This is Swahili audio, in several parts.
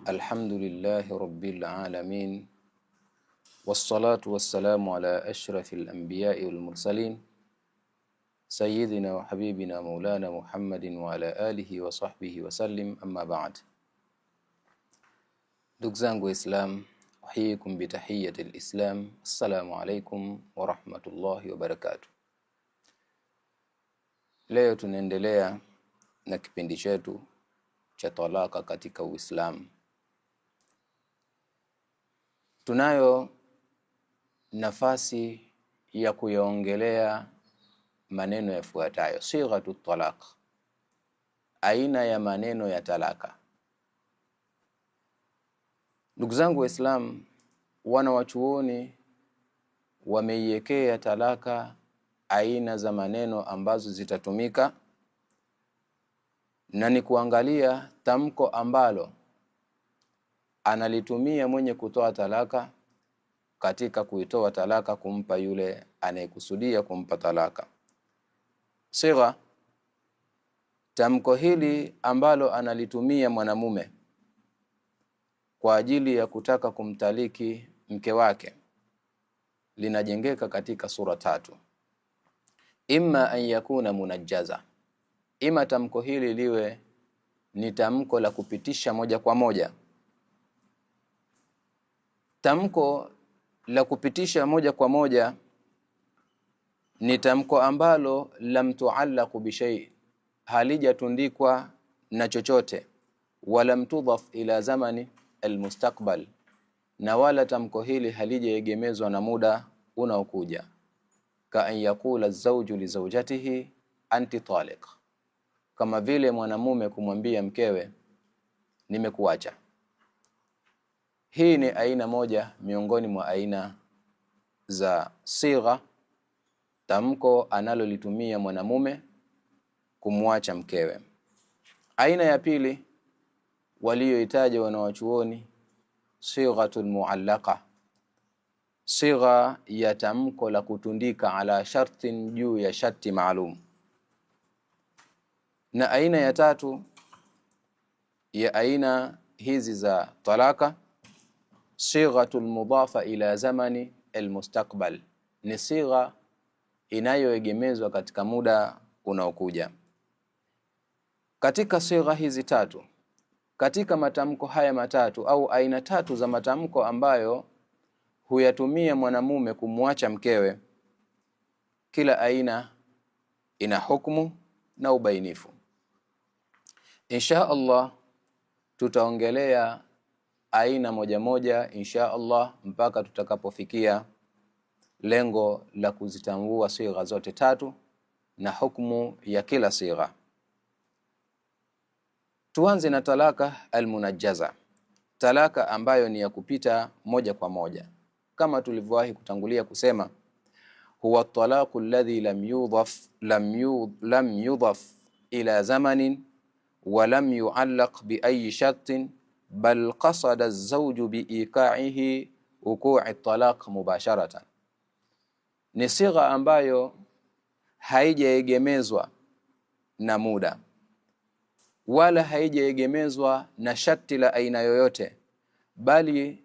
الحمد لله رب العالمين والصلاة والسلام على أشرف الأنبياء والمرسلين سيدنا وحبيبنا مولانا محمد وعلى آله وصحبه وسلم أما بعد. دكزانغو إسلام أحييكم بتحية الإسلام. السلام عليكم ورحمة الله وبركاته. Leo tunaendelea na kipindi chetu cha talaka katika Uislamu. Tunayo nafasi ya kuyaongelea maneno yafuatayo: sighatu talaq, aina ya maneno ya talaka. Ndugu zangu Waislamu, wana wachuoni wameiwekea talaka aina za maneno ambazo zitatumika, na ni kuangalia tamko ambalo analitumia mwenye kutoa talaka katika kuitoa talaka kumpa yule anayekusudia kumpa talaka. Sigha, tamko hili ambalo analitumia mwanamume kwa ajili ya kutaka kumtaliki mke wake linajengeka katika sura tatu. Imma an yakuna munajjaza, ima tamko hili liwe ni tamko la kupitisha moja kwa moja. Tamko la kupitisha moja kwa moja ni tamko ambalo lam tuallaqu bi shay, halijatundikwa na chochote, wala mtudhaf ila zamani almustaqbal, na wala tamko hili halijaegemezwa na muda unaokuja. Ka an yaqula az-zawju li zawjatihi anti taliq, kama vile mwanamume kumwambia mkewe nimekuacha. Hii ni aina moja miongoni mwa aina za sigha, tamko analolitumia mwanamume kumwacha mkewe. Aina ya pili walioitaja wanawachuoni, sighatul muallaqa, sigha ya tamko la kutundika ala shartin, juu ya sharti maalum. Na aina ya tatu ya aina hizi za talaka, sighatul mudafa ila zamani almustaqbal, ni sigha inayoegemezwa katika muda unaokuja. Katika sigha hizi tatu, katika matamko haya matatu au aina tatu za matamko ambayo huyatumia mwanamume kumwacha mkewe, kila aina ina hukumu na ubainifu. Insha Allah tutaongelea aina moja moja insha Allah mpaka tutakapofikia lengo la kuzitambua sigha zote tatu na hukumu ya kila sigha. Tuanze na talaka almunajjaza, talaka ambayo ni ya kupita moja kwa moja. Kama tulivyowahi kutangulia kusema, huwa talaqu alladhi lam yudhaf ila zamanin wa lam yuallaq bi ayi shartin, bal qasada az-zawju bi iqa'ihi wuqu'i at-talaq mubasharatan. Ni sigha ambayo haijaegemezwa na muda wala haijaegemezwa na sharti la aina yoyote, bali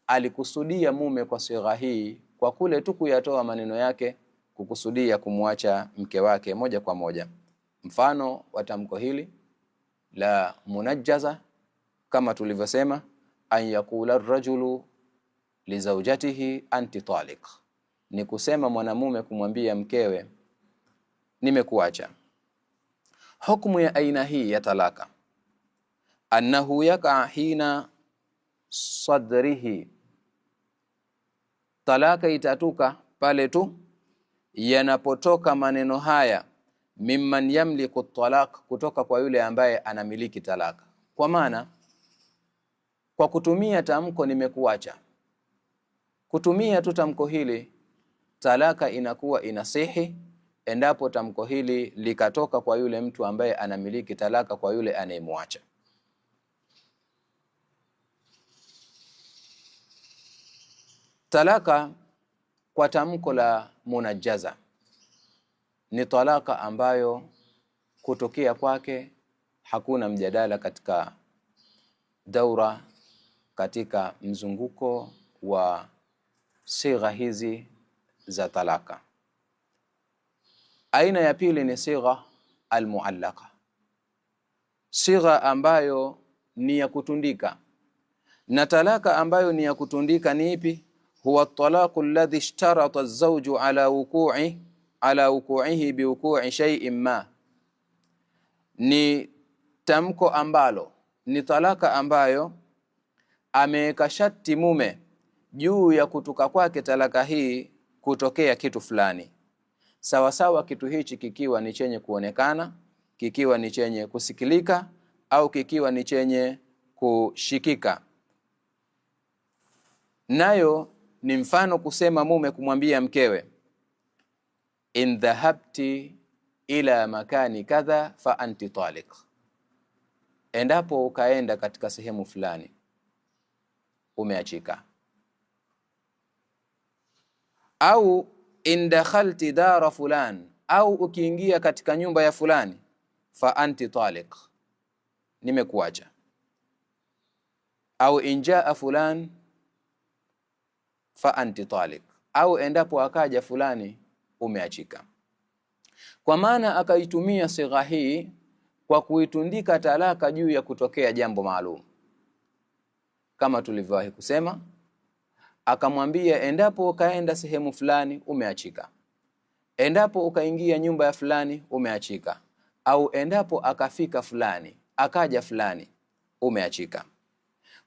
alikusudia mume kwa sigha hii kwa kule tu kuyatoa maneno yake kukusudia kumwacha mke wake moja kwa moja. Mfano wa tamko hili la munajjaza, kama tulivyosema, an yaqula ar-rajulu li zawjatihi anti taliq, ni kusema mwanamume kumwambia mkewe nimekuacha. Hukumu ya aina hii ya talaka, annahu yaqa hina sadrihi, talaka itatuka pale tu yanapotoka maneno haya mimman yamliku talaq, kutoka kwa yule ambaye anamiliki talaka. Kwa maana kwa kutumia tamko nimekuacha, kutumia tu tamko hili, talaka inakuwa inasihi endapo tamko hili likatoka kwa yule mtu ambaye anamiliki talaka kwa yule anayemwacha. Talaka kwa tamko la munajjaza ni talaka ambayo kutokea kwake hakuna mjadala katika daura katika mzunguko wa sigha hizi za talaka. Aina ya pili ni sigha almuallaqa, sigha ambayo ni ya kutundika. Na talaka ambayo ni ya kutundika ni ipi? Huwa at-talaqu alladhi ishtarata az-zawju ala wuqu'ihi biwuqu'i shay'in ma, ni tamko ambalo, ni talaka ambayo ameweka sharti mume juu ya kutoka kwake talaka hii kutokea kitu fulani, sawa sawa kitu hichi kikiwa ni chenye kuonekana, kikiwa ni chenye kusikilika, au kikiwa ni chenye kushikika. Nayo ni mfano kusema mume kumwambia mkewe, in dhahabti ila makani kadha fa anti taliq, endapo ukaenda katika sehemu fulani umeachika. Au in dakhalti dara fulan, au ukiingia katika nyumba ya fulani, fa anti taliq, nimekuacha. Au in jaa fulan fa anti taliq, au endapo akaja fulani umeachika. Kwa maana akaitumia sigha hii kwa kuitundika talaka juu ya kutokea jambo maalum, kama tulivyowahi kusema. Akamwambia endapo ukaenda sehemu fulani umeachika, endapo ukaingia nyumba ya fulani umeachika, au endapo akafika fulani akaja fulani umeachika.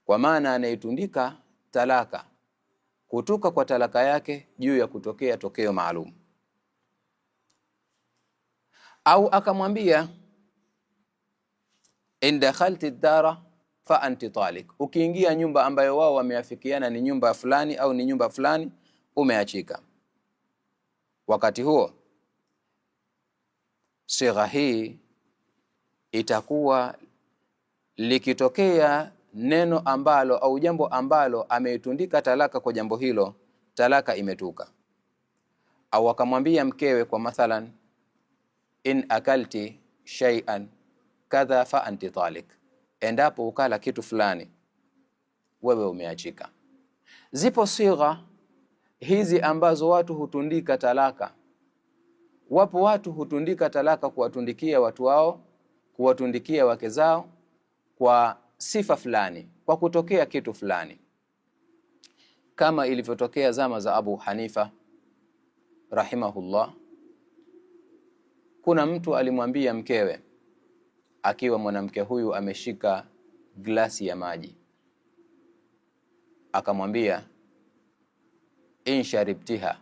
Kwa maana anaitundika talaka kutoka kwa talaka yake juu ya kutokea tokeo maalum. Au akamwambia in dakhalti dara fa anti taliq, ukiingia nyumba ambayo wao wameafikiana ni nyumba fulani au ni nyumba fulani umeachika. Wakati huo sigha hii itakuwa likitokea neno ambalo au jambo ambalo ameitundika talaka kwa jambo hilo, talaka imetuka. Au akamwambia mkewe kwa mathalan, in akalti shay'an kadha fa anti taliq, endapo ukala kitu fulani wewe umeachika. Zipo sigha hizi ambazo watu hutundika talaka. Wapo watu hutundika talaka kuwatundikia watu wao, kuwatundikia wake zao kwa sifa fulani, kwa kutokea kitu fulani, kama ilivyotokea zama za Abu Hanifa rahimahullah. Kuna mtu alimwambia mkewe, akiwa mwanamke huyu ameshika glasi ya maji, akamwambia in sharibtiha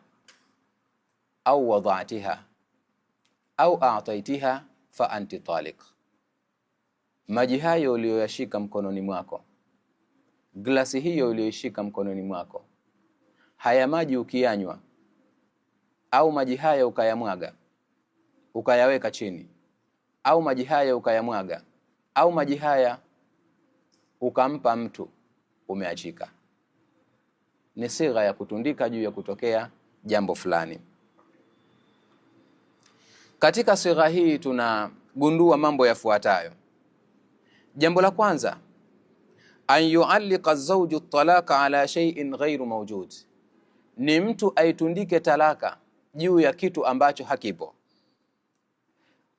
au wada'tiha au a'taitiha fa anti taliq, maji hayo uliyoyashika mkononi mwako, glasi hiyo uliyoshika mkononi mwako, haya maji ukiyanywa au maji haya ukayamwaga ukayaweka chini, au maji haya ukayamwaga au maji haya ukampa mtu, umeachika. Ni sigha ya kutundika juu ya kutokea jambo fulani. Katika sigha hii tunagundua mambo yafuatayo. Jambo la kwanza, an yualliqa az-zawju at-talaqa ala shay'in ghayru mawjud, ni mtu aitundike talaka juu ya kitu ambacho hakipo.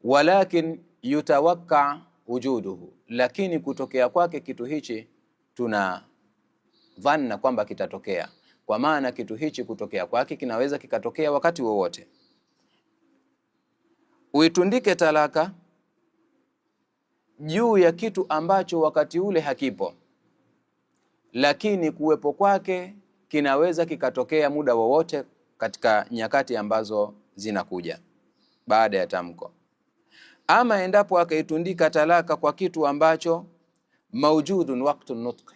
Walakin yutawakka wujuduhu, lakini kutokea kwake kitu hichi tuna dhanna kwamba kitatokea, kwa maana kitu hichi kutokea kwake kinaweza kikatokea wakati wowote. Uitundike talaka juu ya kitu ambacho wakati ule hakipo, lakini kuwepo kwake kinaweza kikatokea muda wowote katika nyakati ambazo zinakuja baada ya tamko. Ama endapo akaitundika talaka kwa kitu ambacho maujudun waqtu nutq,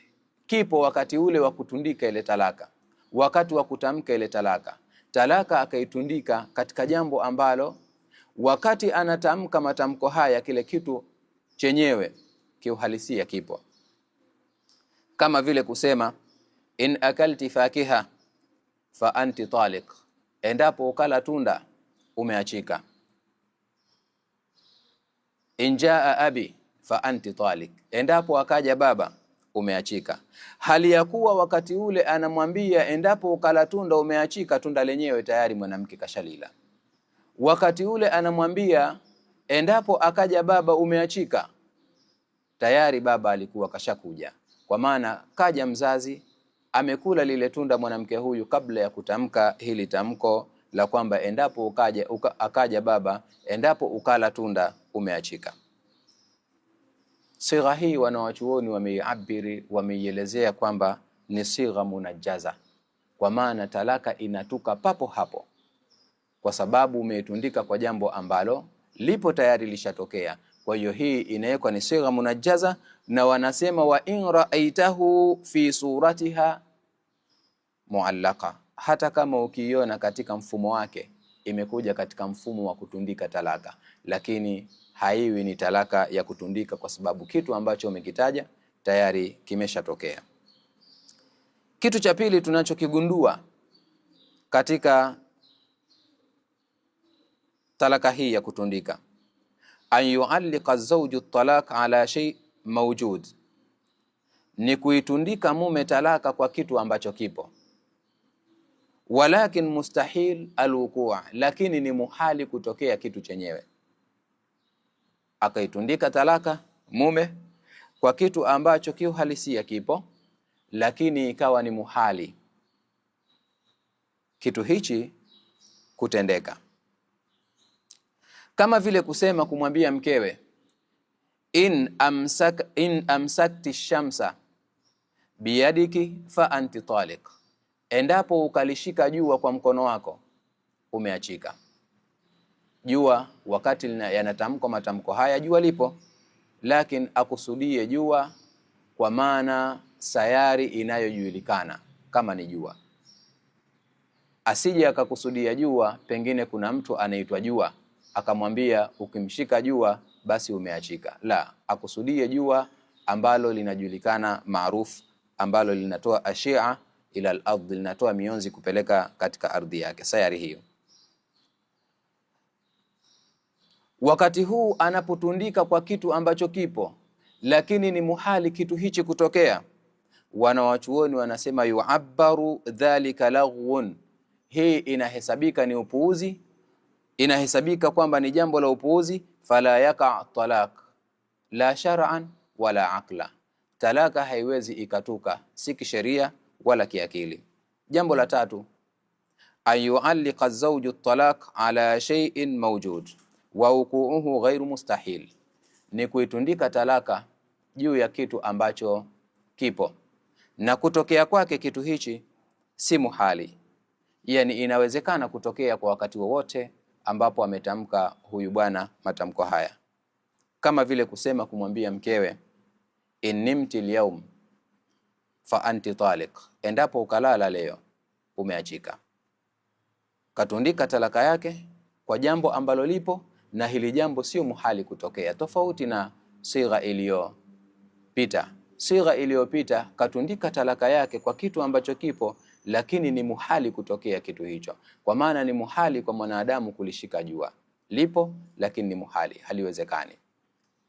kipo wakati ule wa kutundika ile talaka, wakati wa kutamka ile talaka, talaka akaitundika katika jambo ambalo wakati anatamka matamko haya kile kitu chenyewe kiuhalisia kipo, kama vile kusema in akalti fakiha fa anti taliq, endapo ukala tunda umeachika. In jaa abi fa anti taliq, endapo akaja baba umeachika. Hali ya kuwa wakati ule anamwambia endapo ukala tunda umeachika, tunda lenyewe tayari mwanamke kashalila. Wakati ule anamwambia endapo akaja baba umeachika, tayari baba alikuwa kashakuja, kwa maana kaja mzazi amekula lile tunda mwanamke huyu kabla ya kutamka hili tamko la kwamba endapo akaja baba, endapo ukala tunda umeachika. Sigha hii wanawachuoni wameiabiri, wameielezea kwamba ni sigha munajjaza, kwa maana talaka inatuka papo hapo, kwa sababu umeitundika kwa jambo ambalo lipo tayari lishatokea. Kwa hiyo hii inawekwa ni sigha munajjaza, na wanasema wa in ra'aitahu fi suratiha muallaqa, hata kama ukiiona katika mfumo wake imekuja katika mfumo wa kutundika talaka, lakini haiwi ni talaka ya kutundika, kwa sababu kitu ambacho umekitaja tayari kimeshatokea. Kitu cha pili tunachokigundua katika talaka hii ya kutundika, an yuallika zawju talaq ala shay mawjud, ni kuitundika mume talaka kwa kitu ambacho kipo, walakin mustahil alwuqu', lakini ni muhali kutokea kitu chenyewe. Akaitundika talaka mume kwa kitu ambacho kiuhalisia kipo, lakini ikawa ni muhali kitu hichi kutendeka, kama vile kusema kumwambia mkewe in amsakti shamsa biyadiki fa anti taliq, endapo ukalishika jua kwa mkono wako umeachika. Jua wakati yanatamkwa matamko haya jua lipo, lakini akusudie jua kwa maana sayari inayojulikana kama ni jua. Asije akakusudia jua pengine kuna mtu anaitwa jua akamwambia ukimshika jua basi umeachika. La, akusudie jua ambalo linajulikana maarufu, ambalo linatoa ashia ila al-ardh, linatoa mionzi kupeleka katika ardhi yake, sayari hiyo. Wakati huu anapotundika kwa kitu ambacho kipo, lakini ni muhali kitu hichi kutokea, wanawachuoni wanasema yu'abbaru dhalika laghwun, hii inahesabika ni upuuzi, inahesabika kwamba ni jambo la upuuzi. Fala yaqa talaq la shar'an wala aqla, talaka haiwezi ikatuka, si kisheria wala kiakili. Jambo la tatu, ayuallika zawju talaq ala shay'in mawjud wa wuqu'uhu ghairu mustahil, ni kuitundika talaka juu ya kitu ambacho kipo na kutokea kwake kitu hichi si muhali, yani inawezekana kutokea kwa wakati wowote ambapo ametamka huyu bwana matamko haya, kama vile kusema kumwambia mkewe in nimti al-yawm fa anti taliq, endapo ukalala leo umeachika. Katundika talaka yake kwa jambo ambalo lipo, na hili jambo sio muhali kutokea, tofauti na sigha iliyopita. Sigha iliyopita katundika talaka yake kwa kitu ambacho kipo, lakini ni muhali kutokea kitu hicho, kwa maana ni muhali kwa mwanadamu kulishika jua, lipo lakini ni muhali, haliwezekani.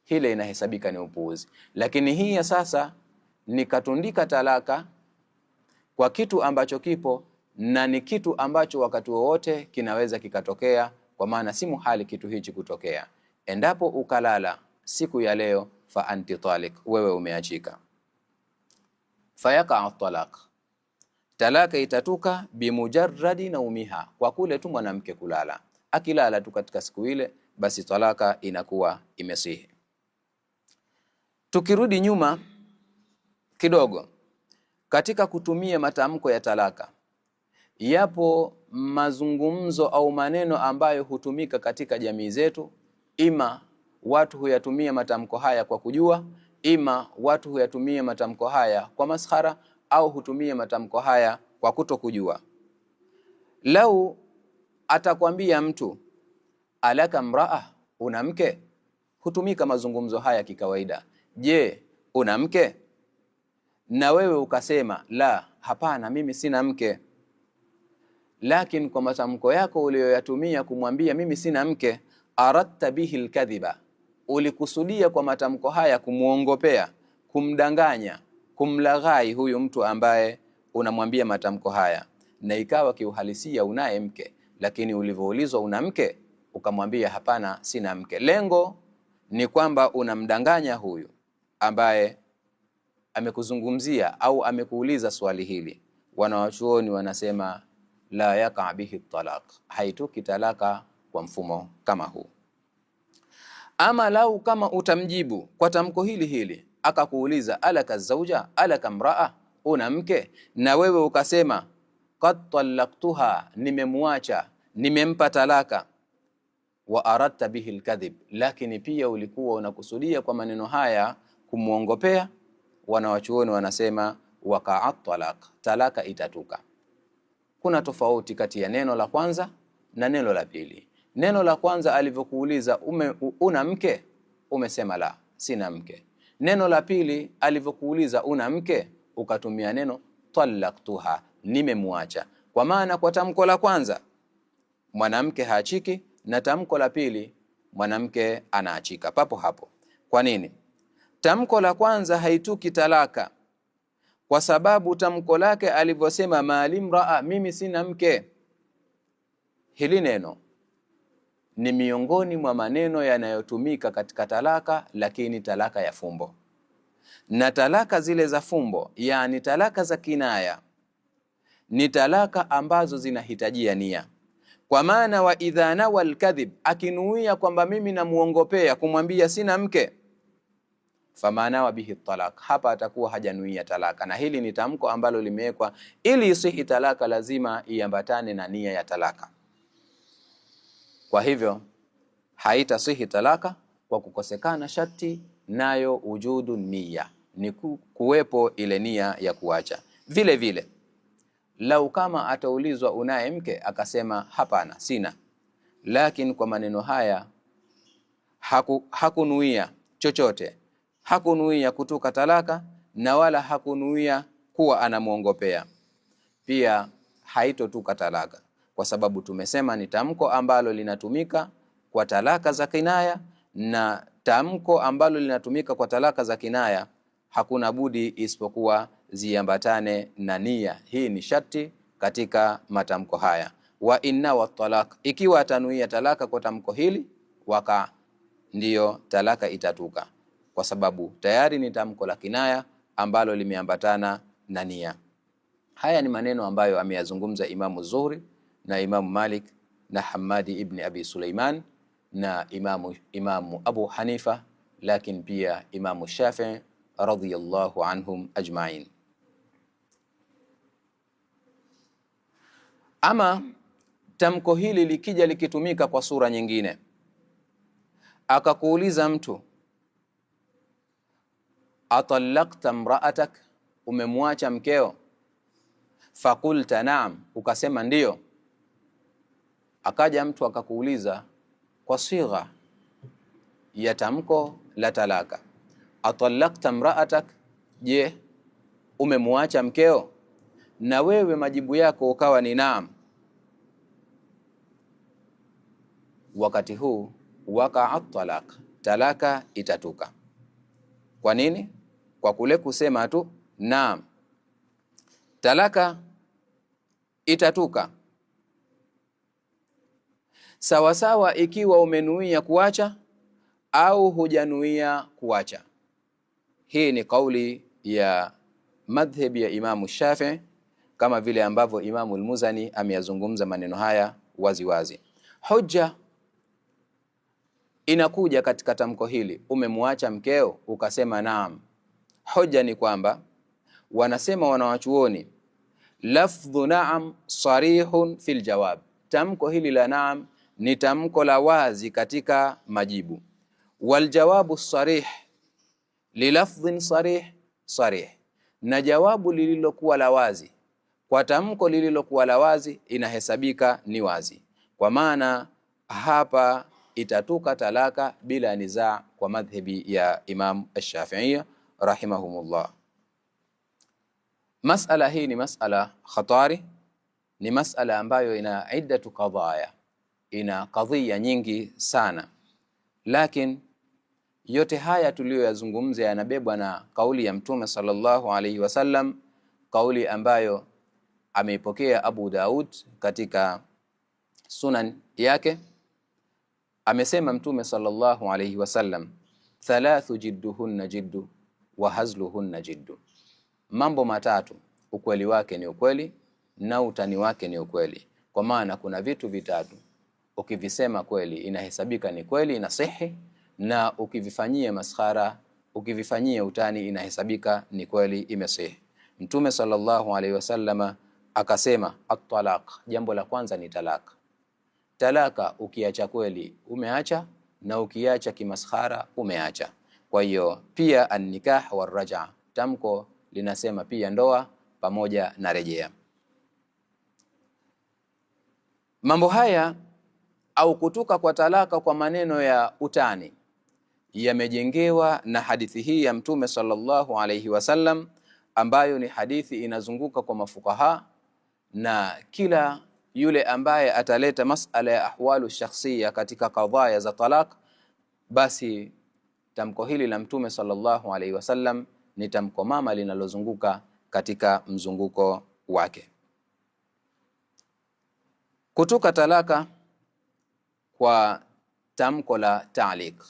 Hile inahesabika ni upuuzi. Lakini hii ya sasa ni katundika talaka kwa kitu ambacho kipo, na ni kitu ambacho wakati wowote kinaweza kikatokea, kwa maana si muhali kitu hichi kutokea. Endapo ukalala siku ya leo fa anti talik, wewe umeachika. Fayaqa talaq, talaka itatuka bimujarradi naumiha, kwa kule tu mwanamke kulala. Akilala tu katika siku ile, basi talaka inakuwa imesihi. Tukirudi nyuma kidogo katika kutumia matamko ya talaka, yapo mazungumzo au maneno ambayo hutumika katika jamii zetu. Ima watu huyatumia matamko haya kwa kujua, ima watu huyatumia matamko haya kwa maskhara, au hutumia matamko haya kwa kutokujua. Lau atakwambia mtu alaka mraa, una mke, hutumika mazungumzo haya kikawaida. Je, una mke? Na wewe ukasema la, hapana, mimi sina mke. Lakini kwa matamko yako uliyoyatumia kumwambia mimi sina mke, aradta bihi alkadhiba, ulikusudia kwa matamko haya kumuongopea, kumdanganya, kumlaghai huyu mtu ambaye unamwambia matamko haya, na ikawa kiuhalisia unaye mke, lakini ulivyoulizwa una mke ukamwambia hapana, sina mke. Lengo ni kwamba unamdanganya huyu ambaye amekuzungumzia au amekuuliza swali hili. Wanawachuoni wanasema la yaqa bihi talaq, haitoki talaka kwa mfumo kama huu. Ama lau kama utamjibu kwa tamko hili hili, akakuuliza alaka zauja, alaka mraa, una mke, na wewe ukasema qad talaqtuha, nimemwacha, nimempa talaka, wa aradta bihi alkadhib, lakini pia ulikuwa unakusudia kwa maneno haya kumuongopea, wanawachuoni wanasema waqa'at talaq, talaka itatuka. Kuna tofauti kati ya neno la kwanza na neno la pili. Neno la kwanza alivyokuuliza una mke, umesema la, sina mke. Neno la pili alivyokuuliza una mke, ukatumia neno talaqtuha, nimemwacha. Kwa maana kwa tamko la kwanza mwanamke haachiki, na tamko la pili mwanamke anaachika papo hapo. Kwa nini? Tamko la kwanza haituki talaka kwa sababu tamko lake alivyosema malimraa, mimi sina mke. Hili neno ni miongoni mwa maneno yanayotumika katika talaka, lakini talaka ya fumbo. Na talaka zile za fumbo, yani talaka za kinaya, ni talaka ambazo zinahitajia nia. Kwa maana wa idha nawa alkadhib, akinuia kwamba mimi namuongopea kumwambia sina mke, famana wa bihi talaq, hapa atakuwa hajanuia talaka. Na hili ni tamko ambalo limewekwa ili isihi talaka, lazima iambatane na nia ya talaka. Kwa hivyo haitasihi talaka kwa kukosekana sharti, nayo wujudu nia, ni kuwepo ile nia ya kuacha. Vile vile lau kama ataulizwa unaye mke akasema hapana, sina, lakini kwa maneno haya hakunuia chochote, hakunuia kutuka talaka na wala hakunuia kuwa anamuongopea, pia haitotuka talaka, kwa sababu tumesema ni tamko ambalo linatumika kwa talaka za kinaya, na tamko ambalo linatumika kwa talaka za kinaya hakuna budi isipokuwa ziambatane na nia. Hii ni sharti katika matamko haya. Wa inna wa talaq, ikiwa atanuia talaka kwa tamko hili, waka ndiyo talaka itatuka, kwa sababu tayari ni tamko la kinaya ambalo limeambatana na nia. Haya ni maneno ambayo ameyazungumza Imamu Zuhri na Imamu Malik na Hamadi ibn Abi Sulaiman na Imamu Abu Hanifa, lakini pia Imamu Shafi'i radhiyallahu anhum ajma'in. Ama tamko hili likija likitumika kwa sura nyingine, akakuuliza mtu atallaqta mra'atak, umemwacha mkeo, fakulta naam, ukasema ndiyo. Akaja mtu akakuuliza kwa sigha ya tamko la talaka, atallaqta mra'atak, je, umemwacha mkeo? Na wewe majibu yako ukawa ni naam. Wakati huu waqa'at talaq, talaka itatuka. Kwa nini? Kwa kule kusema tu naam, talaka itatuka. Sawa sawa ikiwa umenuia kuacha au hujanuia kuacha. Hii ni kauli ya madhhabi ya Imamu Shafi'i, kama vile ambavyo Imamu al-Muzani ameyazungumza maneno haya wazi wazi. Hujja inakuja katika tamko hili, umemwacha mkeo, ukasema naam. Hoja ni kwamba wanasema wanawachuoni, lafdhu naam sarihun fil jawab, tamko hili la naam ni tamko la wazi katika majibu. Wal jawabu sarih li lafdhin sarih sarih, na jawabu lililokuwa la wazi kwa tamko lililokuwa la wazi inahesabika ni wazi. Kwa maana hapa itatuka talaka bila nizaa kwa madhhabi ya Imam Ash-Shafi'i rahimahumullah. Masala hii ni masala khatari, ni masala ambayo ina iddatu qadaya, ina qadhiya nyingi sana, lakini Yote haya tuliyoyazungumza yanabebwa na kauli ya Mtume sallallahu alaihi wasallam, kauli ambayo ameipokea Abu Daud katika sunan yake. Amesema Mtume sallallahu alaihi wasallam, thalathu jidduhunna jiddu wa hazluhunna jiddu, mambo matatu ukweli wake ni ukweli na utani wake ni ukweli. Kwa maana kuna vitu vitatu ukivisema kweli inahesabika ni kweli, inasihi, na ukivifanyia maskhara, ukivifanyia utani inahesabika ni kweli, imesihi. Mtume sallallahu alaihi wasallama akasema at-talaq, jambo la kwanza ni talaka. Talaka ukiacha kweli umeacha, na ukiacha kimaskhara umeacha. Kwa hiyo pia an-nikah wa raja, tamko linasema pia ndoa pamoja na rejea. Mambo haya au kutoka kwa talaka kwa maneno ya utani yamejengewa na hadithi hii ya Mtume sallallahu alaihi wasallam, ambayo ni hadithi inazunguka kwa mafukaha, na kila yule ambaye ataleta masala ya ahwalu shakhsiya katika kadhaya za talaq, basi tamko hili la Mtume sallallahu alaihi wasallam ni tamko mama linalozunguka katika mzunguko wake. Kutoka talaka kwa tamko la ta'liq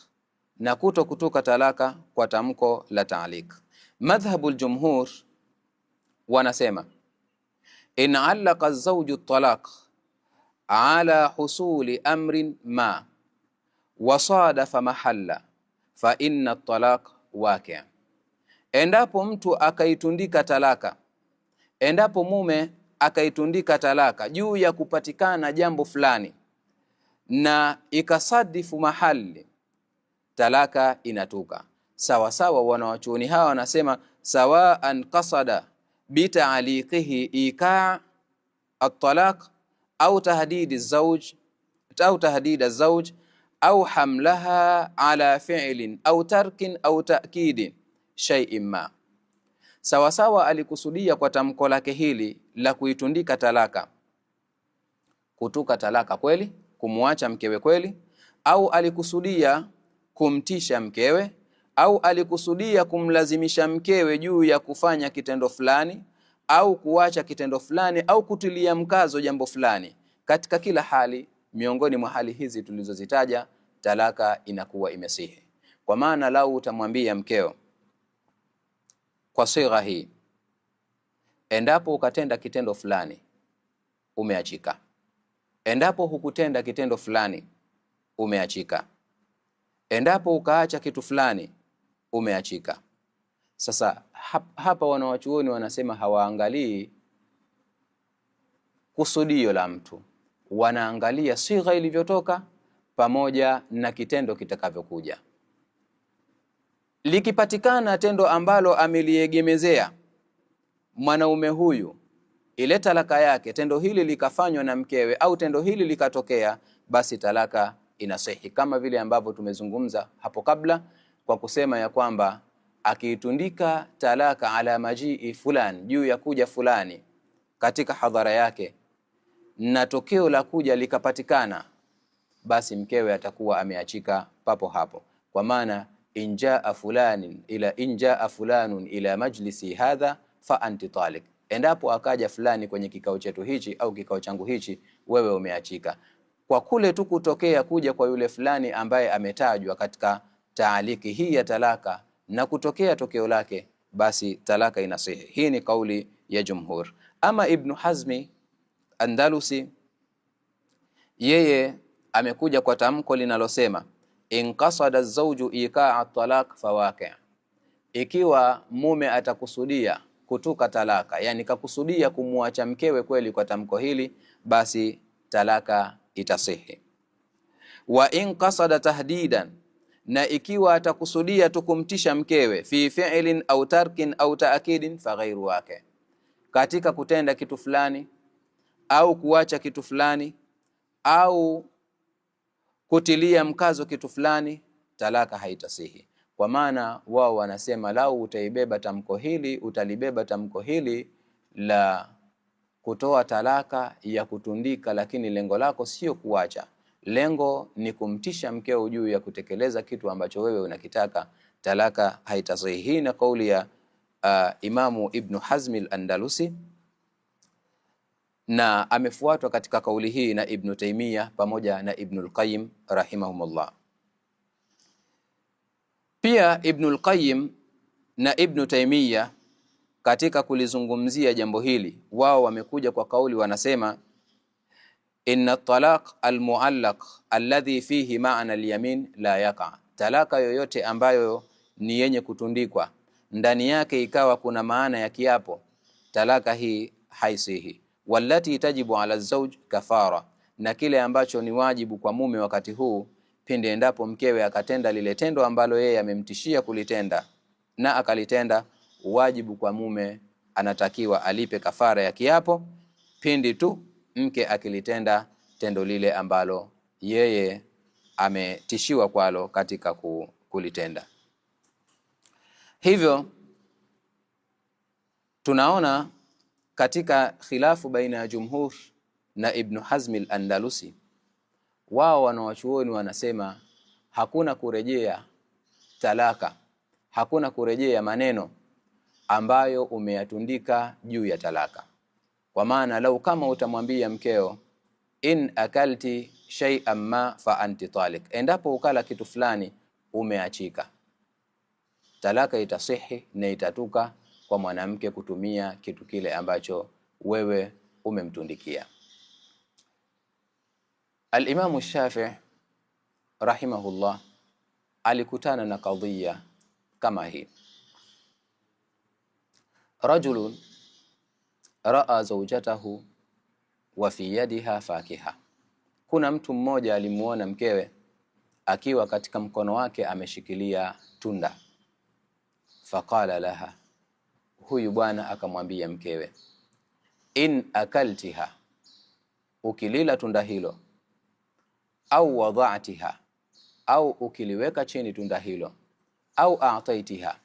na kutoka talaka kwa tamko la ta'liq. Madhhabul jumhur wanasema in allaqa az-zawju at-talaq ala husuli amrin ma wasadafa mahalla fa inna at-talaq waqi'. Endapo mtu akaitundika talaka, endapo mume akaitundika talaka juu ya kupatikana jambo fulani na ikasadifu mahali, talaka inatuka. Sawa sawa, wanawachuoni hawa wanasema sawaan qasada bita'liqihi ika' at-talaq au tahdid az-zawj au hamlaha ala fi'lin au tarkin au ta'kidin shay'in ma. Sawa sawa alikusudia kwa tamko lake hili la kuitundika talaka kutuka talaka kweli, kumwacha mkewe kweli, au alikusudia kumtisha mkewe, au alikusudia kumlazimisha mkewe juu ya kufanya kitendo fulani au kuacha kitendo fulani au kutilia mkazo jambo fulani. Katika kila hali miongoni mwa hali hizi tulizozitaja, talaka inakuwa imesihi. Kwa maana lau utamwambia mkeo kwa sigha hii, endapo ukatenda kitendo fulani umeachika, endapo hukutenda kitendo fulani umeachika, endapo ukaacha kitu fulani umeachika. Sasa hapa wanawachuoni wanasema hawaangalii kusudio la mtu, wanaangalia sigha ilivyotoka pamoja na kitendo kitakavyokuja. Likipatikana tendo ambalo ameliegemezea mwanaume huyu ile talaka yake, tendo hili likafanywa na mkewe au tendo hili likatokea, basi talaka inasihi, kama vile ambavyo tumezungumza hapo kabla kwa kusema ya kwamba akiitundika talaka ala majii fulani, juu ya kuja fulani katika hadhara yake, na tokeo la kuja likapatikana, basi mkewe atakuwa ameachika papo hapo. Kwa maana injaa fulanun ila majlisi hadha fa anti talik, endapo akaja fulani kwenye kikao chetu hichi au kikao changu hichi, wewe umeachika. Kwa kule tu kutokea kuja kwa yule fulani ambaye ametajwa katika taaliki hii ya talaka na kutokea tokeo lake, basi talaka inasihi. Hii ni kauli ya jumhur. Ama Ibn Hazmi Andalusi, yeye amekuja kwa tamko linalosema in qasada az-zawju ikaa at-talaq fawaqi', ikiwa mume atakusudia kutuka talaka, yani kakusudia kumwacha mkewe kweli kwa tamko hili, basi talaka itasihi. Wa in qasada tahdidan, na ikiwa atakusudia tukumtisha mkewe fi fi'lin au tarkin au ta'kidin fa ghairu waqi', katika kutenda kitu fulani au kuacha kitu fulani au kutilia mkazo kitu fulani, talaka haitasihi. Kwa maana wao wanasema lau utaibeba tamko hili, utalibeba tamko hili la kutoa talaka ya kutundika, lakini lengo lako sio kuacha, lengo ni kumtisha mkeo juu ya kutekeleza kitu ambacho wewe unakitaka, talaka haitasihi. Hii na kauli ya Imamu Ibn Hazm al-Andalusi, na amefuatwa katika kauli hii na Ibn Taymiyyah pamoja na Ibn al-Qayyim rahimahumullah. Pia Ibn al-Qayyim na Ibn Taymiyyah katika kulizungumzia jambo hili, wao wamekuja kwa kauli, wanasema inna talaq almuallaq alladhi fihi ma'na alyamin la yaqa, talaka yoyote ambayo ni yenye kutundikwa ndani yake ikawa kuna maana ya kiapo, talaka hii haisihi. Wallati tajibu ala zawj kafara, na kile ambacho ni wajibu kwa mume wakati huu pindi endapo mkewe akatenda lile tendo ambalo yeye amemtishia kulitenda na akalitenda, wajibu kwa mume anatakiwa alipe kafara ya kiapo pindi tu mke akilitenda tendo lile ambalo yeye ametishiwa kwalo katika kulitenda. Hivyo tunaona katika khilafu baina ya jumhur na Ibn Hazm al-Andalusi, wao wanawachuoni wanasema hakuna kurejea talaka, hakuna kurejea maneno ambayo umeyatundika juu ya talaka. Kwa maana lau kama utamwambia mkeo in akalti shay'an ma fa anti talik, endapo ukala kitu fulani umeachika, talaka itasihi na itatuka kwa mwanamke kutumia kitu kile ambacho wewe umemtundikia. Al-Imam Shafi'i rahimahullah alikutana na kadhia kama hii. Rajulun raa zawjatahu wa fi yadiha fakiha, kuna mtu mmoja alimuona mkewe akiwa katika mkono wake ameshikilia tunda. Faqala laha, huyu bwana akamwambia mkewe, in akaltiha, ukilila tunda hilo, au wada'tiha, au ukiliweka chini tunda hilo, au a'taitiha,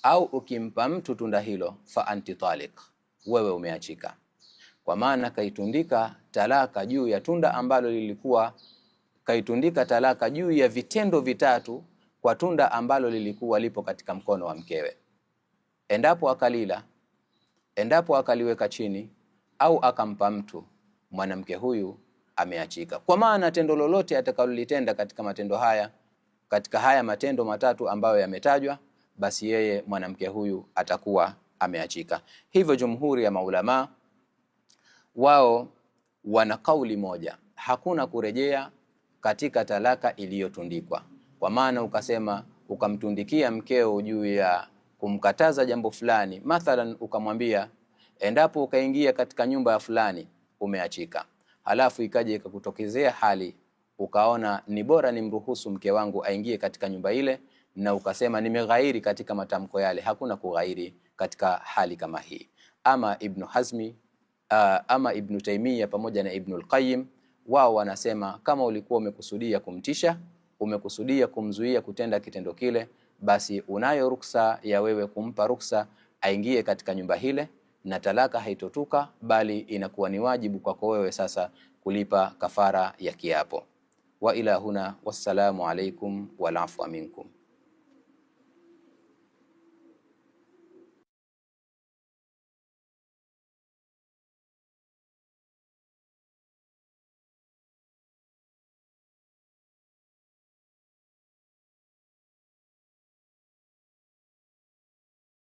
au ukimpa mtu tunda hilo, fa anti talik, wewe umeachika. Kwa maana kaitundika talaka juu ya tunda ambalo lilikuwa, kaitundika talaka juu ya vitendo vitatu kwa tunda ambalo lilikuwa lipo katika mkono wa mkewe. Endapo akalila, endapo akaliweka chini, au akampa mtu, mwanamke huyu ameachika. Kwa maana tendo lolote atakalolitenda katika matendo haya, katika haya matendo matatu ambayo yametajwa, basi yeye mwanamke huyu atakuwa ameachika. Hivyo jumhuri ya maulama wao wana kauli moja, hakuna kurejea katika talaka iliyotundikwa. Kwa maana ukasema ukamtundikia mkeo juu ya kumkataza jambo fulani, mathalan ukamwambia endapo ukaingia katika nyumba ya fulani umeachika, halafu ikaje ikakutokezea hali ukaona ni bora nimruhusu mke wangu aingie katika nyumba ile, na ukasema nimeghairi katika matamko yale, hakuna kughairi katika hali kama hii. Ama Ibn Hazmi ama Ibn Taymiyyah pamoja na Ibn al-Qayyim, wao wanasema kama ulikuwa umekusudia kumtisha, umekusudia kumzuia kutenda kitendo kile, basi unayo ruksa ya wewe kumpa ruksa aingie katika nyumba hile, na talaka haitotuka, bali inakuwa ni wajibu kwako wewe sasa kulipa kafara ya kiapo. Wa ila huna, wassalamu alaikum wal afwa minkum.